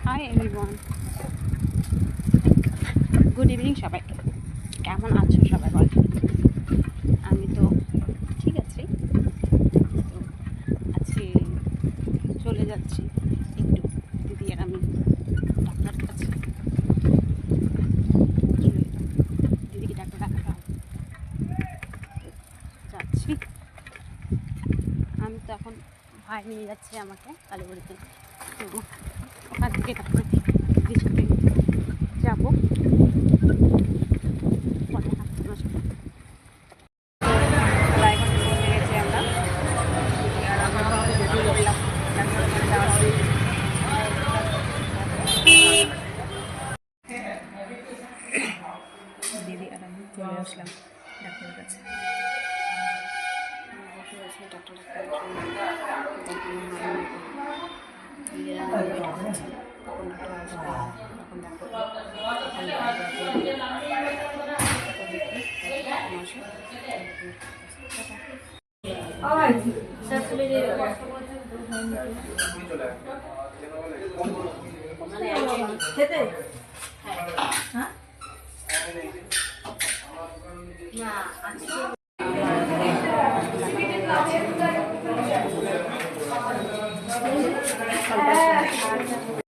Hi everyone, good evening সবাই। কেমন আছো সবাই বল? আমি তো ঠিক আছি। তো আজকে চলে যাচ্ছি একটু দিদি আর আমি ডাক্তার কাছে। দিদিকে ডাক্তার দেখাতে হবে, যাচ্ছি। আমি তো এখন ভাই নিয়ে যাচ্ছে আমাকে কালীবাড়িতে, তো ওখান থেকে তারপরে দিদির সাথে যাবো। দিদি আর আমি চলে আসলাম ডাক্তারের কাছে। বসে আছি ডাক্তার খেতে হ্যাঁ না আজকে